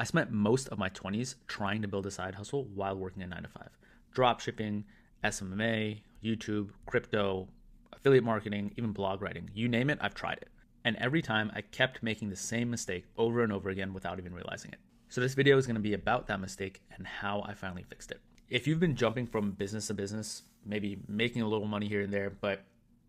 I spent most of my 20s trying to build a side hustle while working a 9 to 5. Drop shipping, SMMA, YouTube, crypto, affiliate marketing, even blog writing. You name it, I've tried it. And every time I kept making the same mistake over and over again without even realizing it. So this video is going to be about that mistake and how I finally fixed it. If you've been jumping from business to business, maybe making a little money here and there, but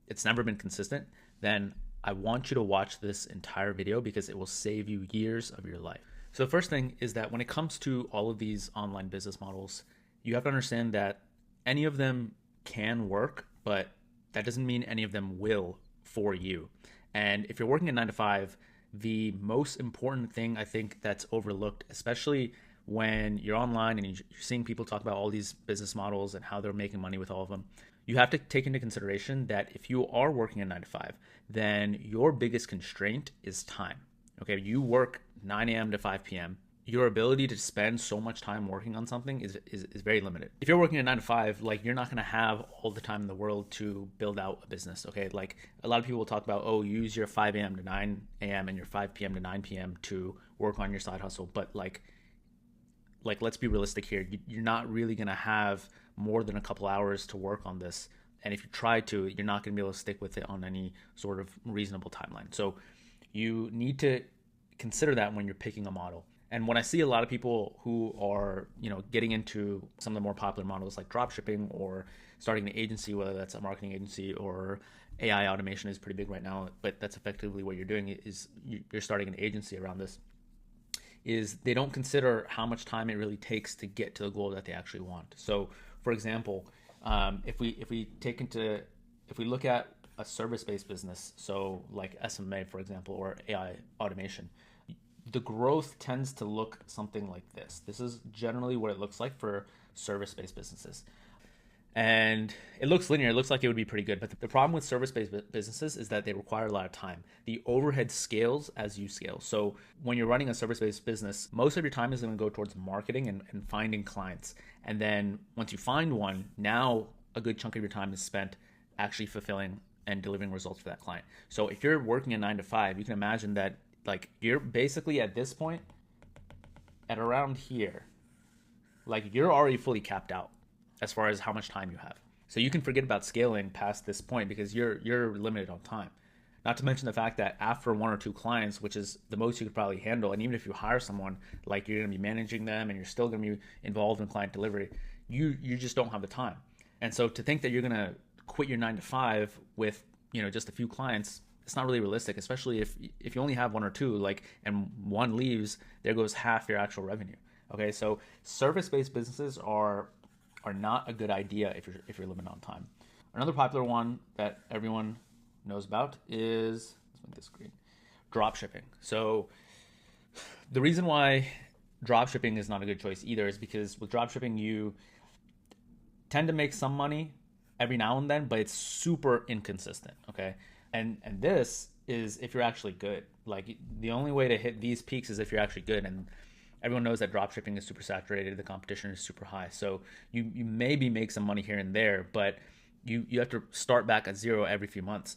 it's never been consistent, then I want you to watch this entire video because it will save you years of your life. So the first thing is that when it comes to all of these online business models, you have to understand that any of them can work, but that doesn't mean any of them will for you. And if you're working a 9 to 5, the most important thing I think that's overlooked, especially when you're online and you're seeing people talk about all these business models and how they're making money with all of them, you have to take into consideration that if you are working a 9 to 5, then your biggest constraint is time. Okay, you work 9 a.m. to 5 p.m. Your ability to spend so much time working on something is very limited. If you're working a 9 to 5, like, you're not going to have all the time in the world to build out a business. Okay, like, a lot of people will talk about, oh, use your 5 a.m. to 9 a.m. and your 5 p.m. to 9 p.m. to work on your side hustle. But like let's be realistic here. You're not really going to have more than a couple hours to work on this. And if you try to, you're not going to be able to stick with it on any sort of reasonable timeline. So you need to consider that when you're picking a model. And when I see a lot of people who are, getting into some of the more popular models like dropshipping or starting an agency, whether that's a marketing agency or AI automation is pretty big right now, but that's effectively what you're doing is you're starting an agency around this, is they don't consider how much time it really takes to get to the goal that they actually want. So for example, if we look at a service-based business, so like SMA, for example, or AI automation, the growth tends to look something like this. This is generally what it looks like for service-based businesses. And it looks linear. It looks like it would be pretty good. But the problem with service-based businesses is that they require a lot of time. The overhead scales as you scale. So when you're running a service-based business, most of your time is going to go towards marketing and finding clients. And then once you find one, now a good chunk of your time is spent actually fulfilling and delivering results for that client. So if you're working a 9 to 5, you can imagine that, like, you're basically at this point at around here, like, you're already fully capped out as far as how much time you have. So you can forget about scaling past this point because you're limited on time. Not to mention the fact that after 1 or 2 clients, which is the most you could probably handle, and even if you hire someone, like, you're going to be managing them and you're still going to be involved in client delivery, you just don't have the time. And so to think that you're going to quit your 9 to 5 with, just a few clients, it's not really realistic, especially if you only have 1 or 2, like, and one leaves, there goes half your actual revenue. Okay, so service-based businesses are not a good idea if you're limited on time. Another popular one that everyone knows about is, let's make this green, drop shipping. So the reason why drop shipping is not a good choice either is because with drop shipping you tend to make some money every now and then, but it's super inconsistent. Okay, and this is if you're actually good. Like, the only way to hit these peaks is if you're actually good, and everyone knows that dropshipping is super saturated. The competition is super high. So you maybe make some money here and there, but you have to start back at zero every few months.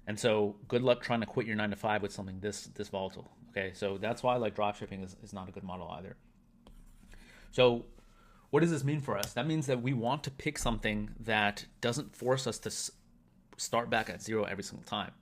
And so good luck trying to quit your 9 to 5 with something this volatile. Okay, so that's why, like, dropshipping is not a good model either. So what does this mean for us? That means that we want to pick something that doesn't force us to start back at zero every single time.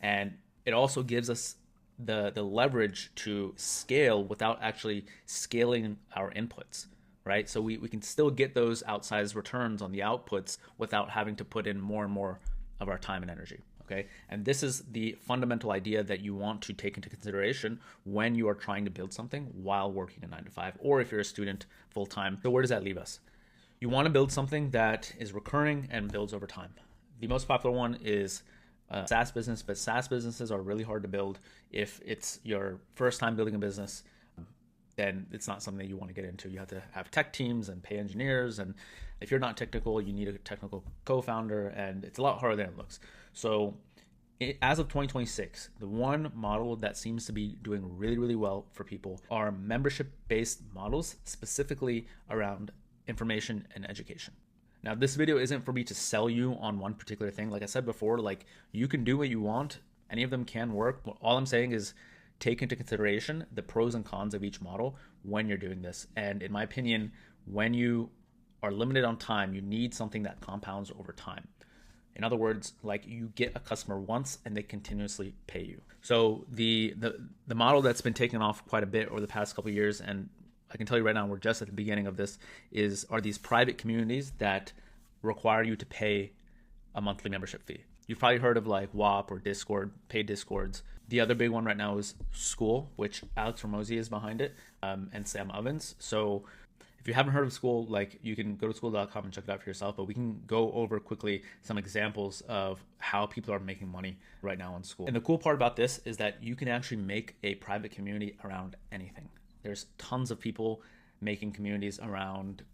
And it also gives us the leverage to scale without actually scaling our inputs, right? So we can still get those outsized returns on the outputs without having to put in more and more of our time and energy, okay? And this is the fundamental idea that you want to take into consideration when you are trying to build something while working a 9 to 5, or if you're a student full-time. So where does that leave us? You want to build something that is recurring and builds over time. The most popular one is SaaS business, but SaaS businesses are really hard to build. If it's your first time building a business, then it's not something that you want to get into. You have to have tech teams and pay engineers, and if you're not technical, you need a technical co-founder, and it's a lot harder than it looks. So as of 2026, the one model that seems to be doing really, really well for people are membership-based models, specifically around information and education. Now, this video isn't for me to sell you on one particular thing. Like I said before, like, you can do what you want. Any of them can work. All I'm saying is take into consideration the pros and cons of each model when you're doing this. And in my opinion, when you are limited on time, you need something that compounds over time. In other words, like you get a customer once and they continuously pay you. So the model that's been taken off quite a bit over the past couple of years, and I can tell you right now, we're just at the beginning of this, are these private communities that require you to pay a monthly membership fee. You've probably heard of like WAP or Discord, paid Discords. The other big one right now is School, which Alex Ramosi is behind it, and Sam Ovens. So if you haven't heard of School, like you can go to school.com and check it out for yourself, but we can go over quickly some examples of how people are making money right now on School. And the cool part about this is that you can actually make a private community around anything. There's tons of people making communities around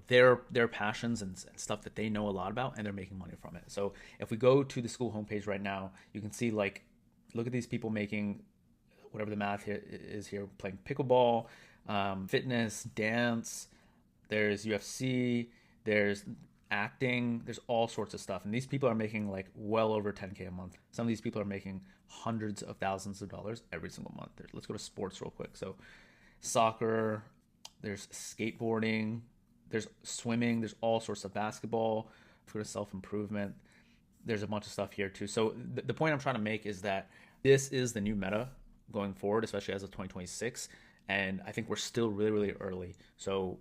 their passions and stuff that they know a lot about, and they're making money from it. So if we go to the School homepage right now, you can see like, look at these people making whatever the math is here, playing pickleball, fitness, dance, there's UFC, there's acting, there's all sorts of stuff. And these people are making like well over 10K a month. Some of these people are making hundreds of thousands of dollars every single month. Let's go to sports real quick. So soccer, there's skateboarding, there's swimming, there's all sorts of basketball, for self-improvement. There's a bunch of stuff here too. So the point I'm trying to make is that this is the new meta going forward, especially as of 2026. And I think we're still really, really early. So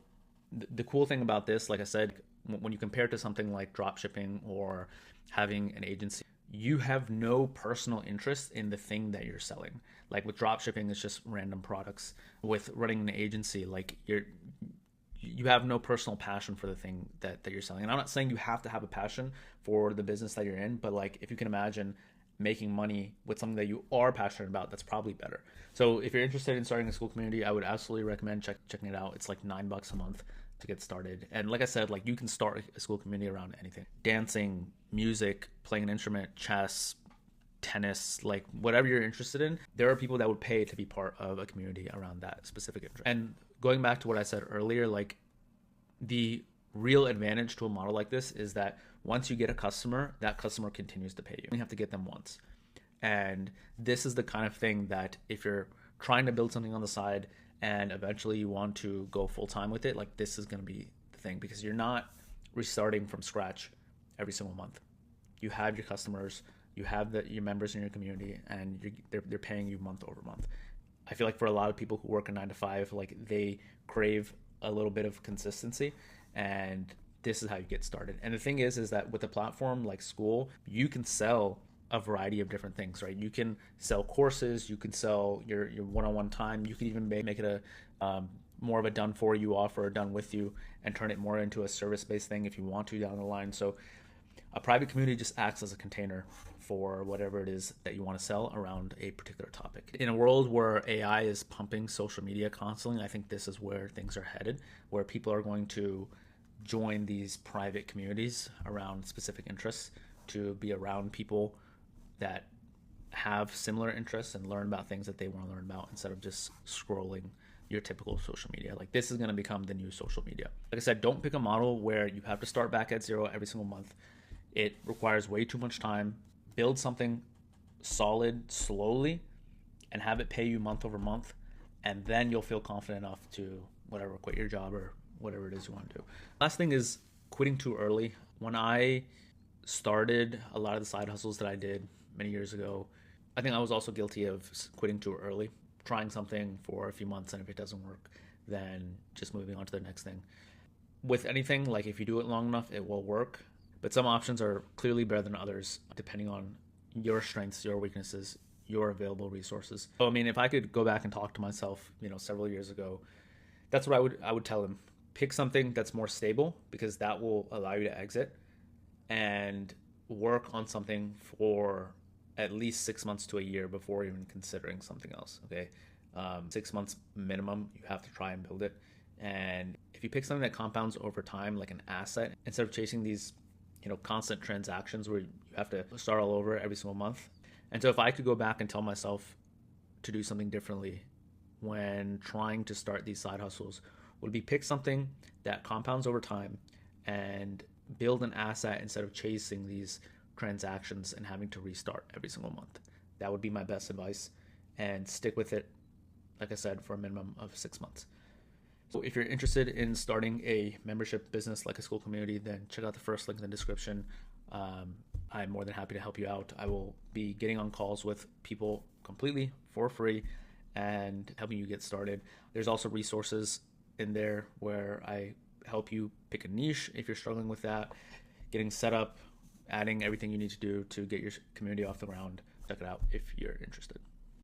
the cool thing about this, like I said, when you compare it to something like drop shipping or having an agency, you have no personal interest in the thing that you're selling. Like with drop shipping, it's just random products. With running an agency, like you have no personal passion for the thing that you're selling. And I'm not saying you have to have a passion for the business that you're in, but like if you can imagine making money with something that you are passionate about, that's probably better. So if you're interested in starting a School community, I would absolutely recommend checking it out. It's like $9 a month to get started. And like I said, like you can start a School community around anything: dancing, music, playing an instrument, chess, tennis, like whatever you're interested in. There are people that would pay to be part of a community around that specific interest. And going back to what I said earlier, like the real advantage to a model like this is that once you get a customer, that customer continues to pay you. You have to get them once. And this is the kind of thing that if you're trying to build something on the side and eventually you want to go full time with it, like this is going to be the thing, because you're not restarting from scratch every single month. You have your customers, you have your members in your community, and they're paying you month over month. I feel like for a lot of people who work a 9 to 5, like they crave a little bit of consistency, and this is how you get started. And the thing is that with a platform like School, you can sell a variety of different things, right? You can sell courses, you can sell your one-on-one time, you can even make it a more of a done for you offer, or done with you, and turn it more into a service-based thing if you want to down the line. So a private community just acts as a container for whatever it is that you want to sell around a particular topic. In a world where AI is pumping social media constantly, I think this is where things are headed, where people are going to join these private communities around specific interests to be around people that have similar interests and learn about things that they want to learn about, instead of just scrolling your typical social media. Like this is going to become the new social media. Like I said, don't pick a model where you have to start back at zero every single month. It requires way too much time. Build something solid slowly and have it pay you month over month, and then you'll feel confident enough to quit your job or whatever it is you want to do. Last thing is quitting too early. When I started a lot of the side hustles that I did many years ago, I think I was also guilty of quitting too early, trying something for a few months, and if it doesn't work, then just moving on to the next thing. With anything, like if you do it long enough, it will work. But some options are clearly better than others, depending on your strengths, your weaknesses, your available resources. So, I mean, if I could go back and talk to myself, several years ago, that's what I would tell him. Pick something that's more stable, because that will allow you to exit, and work on something for at least 6 months to a year before even considering something else. Okay, 6 months minimum, you have to try and build it. And if you pick something that compounds over time, like an asset, instead of chasing these constant transactions where you have to start all over every single month. And so if I could go back and tell myself to do something differently when trying to start these side hustles, would be pick something that compounds over time and build an asset instead of chasing these transactions and having to restart every single month. That would be my best advice. and stick with it, like I said, for a minimum of 6 months. So if you're interested in starting a membership business like a Skool community, then check out the first link in the description. I'm more than happy to help you out. I will be getting on calls with people completely for free and helping you get started. There's also resources in there where I help you pick a niche if you're struggling with that, getting set up, adding everything you need to do to get your community off the ground. Check it out if you're interested.